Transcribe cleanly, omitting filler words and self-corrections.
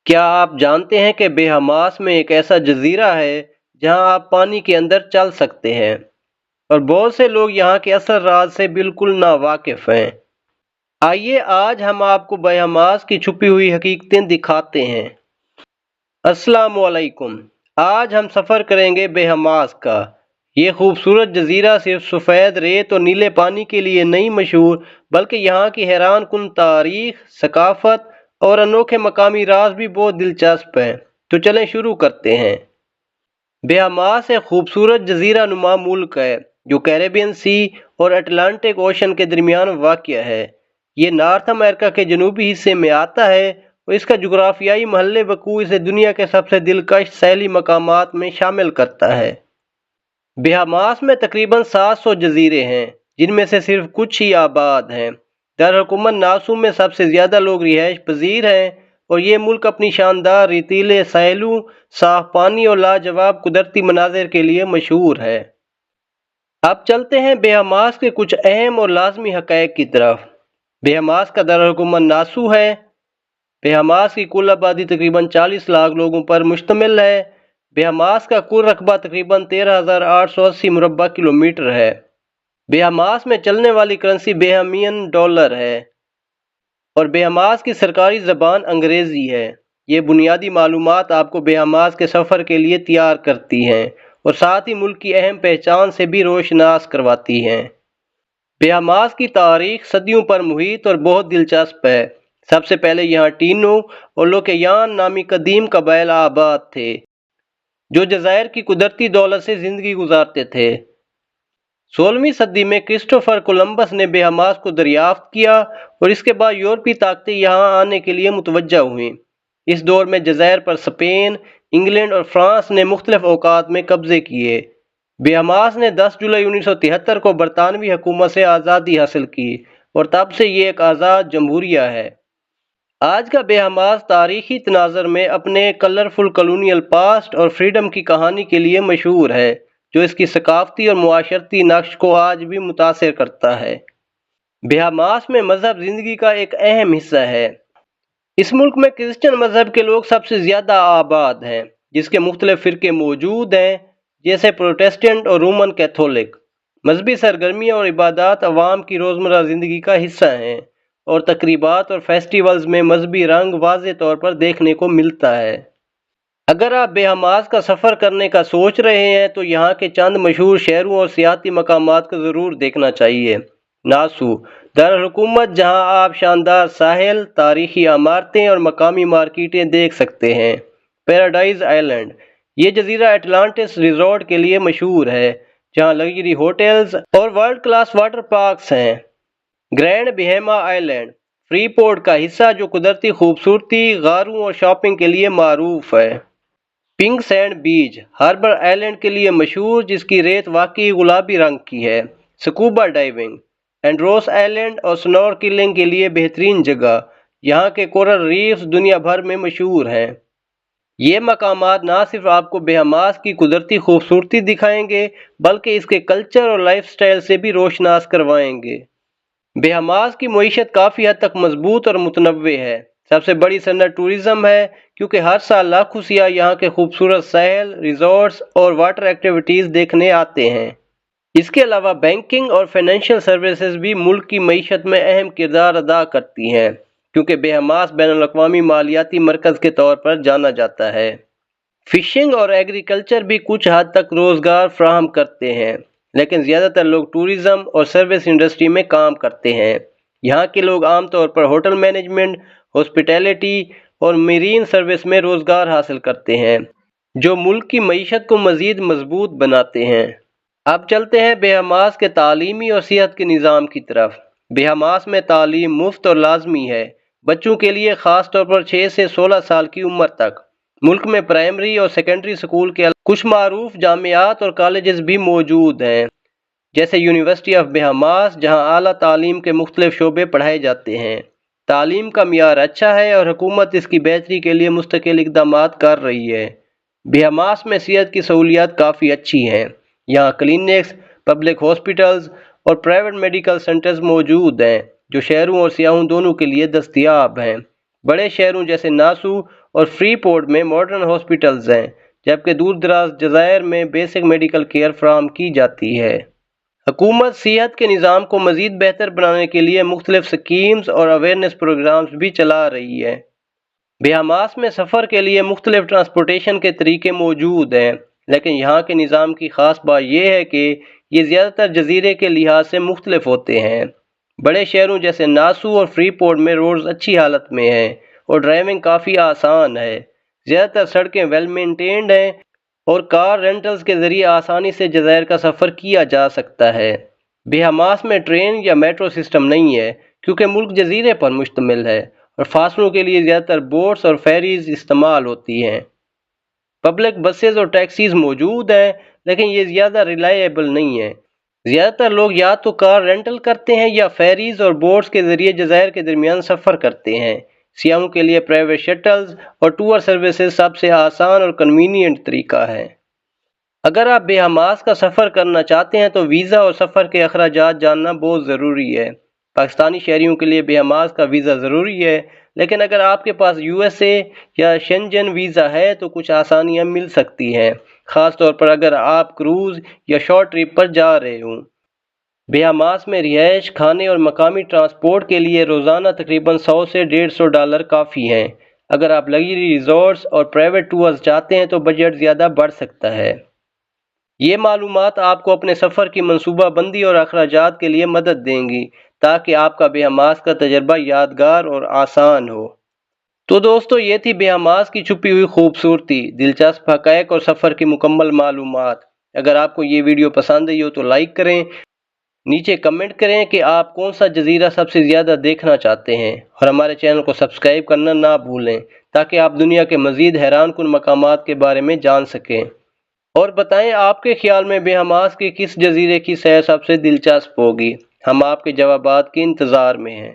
کیا آپ جانتے ہیں کہ بہاماس میں ایک ایسا جزیرہ ہے جہاں آپ پانی کے اندر چل سکتے ہیں اور بہت سے لوگ یہاں کے اصل راز سے بالکل ناواقف ہیں۔ آئیے آج ہم آپ کو بہاماس کی چھپی ہوئی حقیقتیں دکھاتے ہیں۔ السلام علیکم۔ آج ہم سفر کریں گے بہاماس کا۔ یہ خوبصورت جزیرہ صرف سفید ریت اور نیلے پانی کے لیے نہیں مشہور، بلکہ یہاں کی حیران کن تاریخ، ثقافت اور انوکھے مقامی راز بھی بہت دلچسپ ہیں۔ تو چلیں شروع کرتے ہیں۔ بہاماس ایک خوبصورت جزیرہ نما ملک ہے جو کیریبین سی اور اٹلانٹک اوشن کے درمیان واقع ہے۔ یہ نارتھ امریکہ کے جنوبی حصے میں آتا ہے اور اس کا جغرافیائی محل وقوع اسے دنیا کے سب سے دلکش سیاحتی مقامات میں شامل کرتا ہے۔ بہاماس میں تقریباً 700 جزیرے ہیں، جن میں سے صرف کچھ ہی آباد ہیں۔ دارالحکومت ناسو میں سب سے زیادہ لوگ رہائش پذیر ہیں اور یہ ملک اپنی شاندار ریتیلے ساحلوں، صاف پانی اور لاجواب قدرتی مناظر کے لیے مشہور ہے۔ اب چلتے ہیں بہاماس کے کچھ اہم اور لازمی حقائق کی طرف۔ بہاماس کا دارالحکومت ناسو ہے۔ بہاماس کی کل آبادی تقریباً 40 لاکھ لوگوں پر مشتمل ہے۔ بہاماس کا کل رقبہ تقریباً 13,880 مربع کلومیٹر ہے۔ بہاماس میں چلنے والی کرنسی بہامین ڈالر ہے اور بہاماس کی سرکاری زبان انگریزی ہے۔ یہ بنیادی معلومات آپ کو بہاماس کے سفر کے لیے تیار کرتی ہیں اور ساتھ ہی ملک کی اہم پہچان سے بھی روشناس کرواتی ہیں۔ بہاماس کی تاریخ صدیوں پر محیط اور بہت دلچسپ ہے۔ سب سے پہلے یہاں ٹینو اور لوکیان نامی قدیم قبائل آباد تھے جو جزائر کی قدرتی دولت سے زندگی گزارتے تھے۔ 16ویں صدی میں کرسٹوفر کولمبس نے بہاماس کو دریافت کیا اور اس کے بعد یورپی طاقتیں یہاں آنے کے لیے متوجہ ہوئیں۔ اس دور میں جزائر پر اسپین، انگلینڈ اور فرانس نے مختلف اوقات میں قبضے کیے۔ بہاماس نے 10 جولائی 1973 کو برطانوی حکومت سے آزادی حاصل کی اور تب سے یہ ایک آزاد جمہوریہ ہے۔ آج کا بہاماس تاریخی تناظر میں اپنے کلرفل کالونیل پاسٹ اور فریڈم کی کہانی کے لیے مشہور ہے، جو اس کی ثقافتی اور معاشرتی نقش کو آج بھی متاثر کرتا ہے۔ بہاماس میں مذہب زندگی کا ایک اہم حصہ ہے۔ اس ملک میں کرسچن مذہب کے لوگ سب سے زیادہ آباد ہیں، جس کے مختلف فرقے موجود ہیں جیسے پروٹسٹنٹ اور رومن کیتھولک۔ مذہبی سرگرمیاں اور عبادات عوام کی روزمرہ زندگی کا حصہ ہیں اور تقریبات اور فیسٹیولز میں مذہبی رنگ واضح طور پر دیکھنے کو ملتا ہے۔ اگر آپ بہاماس کا سفر کرنے کا سوچ رہے ہیں تو یہاں کے چند مشہور شہروں اور سیاحتی مقامات کو ضرور دیکھنا چاہیے۔ ناسو دارالحکومت، جہاں آپ شاندار ساحل، تاریخی عمارتیں اور مقامی مارکیٹیں دیکھ سکتے ہیں۔ پیراڈائز آئلینڈ، یہ جزیرہ اٹلانٹس ریزورٹ کے لیے مشہور ہے، جہاں لگژری ہوٹلز اور ورلڈ کلاس واٹر پارکس ہیں۔ گرینڈ بہیما آئلینڈ، فری پورٹ کا حصہ جو قدرتی خوبصورتی، غاروں اور شاپنگ کے لیے معروف ہے۔ پنک سینڈ بیچ، ہاربر آئلینڈ کے لیے مشہور، جس کی ریت واقعی گلابی رنگ کی ہے۔ سکوبا ڈائیونگ، اینڈروس آئلینڈ اور سنورکلنگ کے لیے بہترین جگہ، یہاں کے کورل ریفز دنیا بھر میں مشہور ہیں۔ یہ مقامات نہ صرف آپ کو بہاماس کی قدرتی خوبصورتی دکھائیں گے، بلکہ اس کے کلچر اور لائف سٹائل سے بھی روشناس کروائیں گے۔ بہاماس کی معیشت کافی حد تک مضبوط اور متنوع ہے۔ سب سے بڑی صنعت ٹورزم ہے، کیونکہ ہر سال لاکھوں سیاح یہاں کے خوبصورت ساحل، ریزورٹس اور واٹر ایکٹیویٹیز دیکھنے آتے ہیں۔ اس کے علاوہ بینکنگ اور فائنینشیل سروسز بھی ملک کی معیشت میں اہم کردار ادا کرتی ہیں، کیونکہ بہاماس بین الاقوامی مالیاتی مرکز کے طور پر جانا جاتا ہے۔ فشنگ اور ایگریکلچر بھی کچھ حد تک روزگار فراہم کرتے ہیں، لیکن زیادہ تر لوگ ٹورزم اور سروس انڈسٹری میں کام کرتے ہیں۔ یہاں کے لوگ عام طور پر ہوٹل مینجمنٹ، ہاسپٹیلٹی اور میرین سروس میں روزگار حاصل کرتے ہیں، جو ملک کی معیشت کو مزید مضبوط بناتے ہیں۔ اب چلتے ہیں بہاماس کے تعلیمی اور صحت کے نظام کی طرف۔ بہاماس میں تعلیم مفت اور لازمی ہے، بچوں کے لیے خاص طور پر 6 سے 16 سال کی عمر تک۔ ملک میں پرائمری اور سیکنڈری اسکول کے علاوہ کچھ معروف جامعات اور کالجز بھی موجود ہیں، جیسے یونیورسٹی آف بہاماس، جہاں اعلیٰ تعلیم کے مختلف شعبے پڑھائے جاتے ہیں۔ تعلیم کا معیار اچھا ہے اور حکومت اس کی بہتری کے لیے مستقل اقدامات کر رہی ہے۔ بہاماس میں صحت کی سہولیات کافی اچھی ہیں۔ یہاں کلینکس، پبلک ہاسپٹلز اور پرائیویٹ میڈیکل سینٹرز موجود ہیں، جو شہروں اور سیاحوں دونوں کے لیے دستیاب ہیں۔ بڑے شہروں جیسے ناسو اور فری پورٹ میں ماڈرن ہاسپٹلز ہیں، جبکہ دور دراز جزائر میں بیسک میڈیکل کیئر فراہم کی جاتی ہے۔ حکومت صحت کے نظام کو مزید بہتر بنانے کے لیے مختلف اسکیمز اور اویئرنیس پروگرامز بھی چلا رہی ہے۔ بہاماس میں سفر کے لیے مختلف ٹرانسپورٹیشن کے طریقے موجود ہیں، لیکن یہاں کے نظام کی خاص بات یہ ہے کہ یہ زیادہ تر جزیرے کے لحاظ سے مختلف ہوتے ہیں۔ بڑے شہروں جیسے ناسو اور فری پورٹ میں روڈز اچھی حالت میں ہیں اور ڈرائیونگ کافی آسان ہے۔ زیادہ تر سڑکیں ویل مینٹینڈ ہیں اور کار رینٹلز کے ذریعے آسانی سے جزائر کا سفر کیا جا سکتا ہے۔ بہاماس میں ٹرین یا میٹرو سسٹم نہیں ہے کیونکہ ملک جزیرے پر مشتمل ہے اور فاصلوں کے لیے زیادہ تر بوٹس اور فیریز استعمال ہوتی ہیں۔ پبلک بسز اور ٹیکسیز موجود ہیں لیکن یہ زیادہ ریلائیبل نہیں ہیں۔ زیادہ تر لوگ یا تو کار رینٹل کرتے ہیں یا فیریز اور بوٹس کے ذریعے جزائر کے درمیان سفر کرتے ہیں۔ سیاحوں کے لیے پرائیویٹ شٹلز اور ٹور سروسز سب سے آسان اور کنوینینٹ طریقہ ہے۔ اگر آپ بہاماس کا سفر کرنا چاہتے ہیں تو ویزا اور سفر کے اخراجات جاننا بہت ضروری ہے۔ پاکستانی شہریوں کے لیے بہاماس کا ویزا ضروری ہے، لیکن اگر آپ کے پاس USA یا شنجن ویزا ہے تو کچھ آسانیاں مل سکتی ہیں، خاص طور پر اگر آپ کروز یا شارٹ ٹرپ پر جا رہے ہوں۔ بہاماس میں رہائش، کھانے اور مقامی ٹرانسپورٹ کے لیے روزانہ تقریباً $100 سے $150 کافی ہیں۔ اگر آپ لگژری ریزورٹس اور پرائیویٹ ٹورز چاہتے ہیں تو بجٹ زیادہ بڑھ سکتا ہے۔ یہ معلومات آپ کو اپنے سفر کی منصوبہ بندی اور اخراجات کے لیے مدد دیں گی تاکہ آپ کا بہاماس کا تجربہ یادگار اور آسان ہو۔ تو دوستو، یہ تھی بہاماس کی چھپی ہوئی خوبصورتی، دلچسپ حقائق اور سفر کی مکمل معلومات۔ اگر آپ کو یہ ویڈیو پسند آئی ہو تو لائک کریں، نیچے کمنٹ کریں کہ آپ کون سا جزیرہ سب سے زیادہ دیکھنا چاہتے ہیں، اور ہمارے چینل کو سبسکرائب کرنا نہ بھولیں تاکہ آپ دنیا کے مزید حیران کن مقامات کے بارے میں جان سکیں۔ اور بتائیں آپ کے خیال میں بہاماس کے کس جزیرے کی سیر سب سے دلچسپ ہوگی؟ ہم آپ کے جوابات کے انتظار میں ہیں۔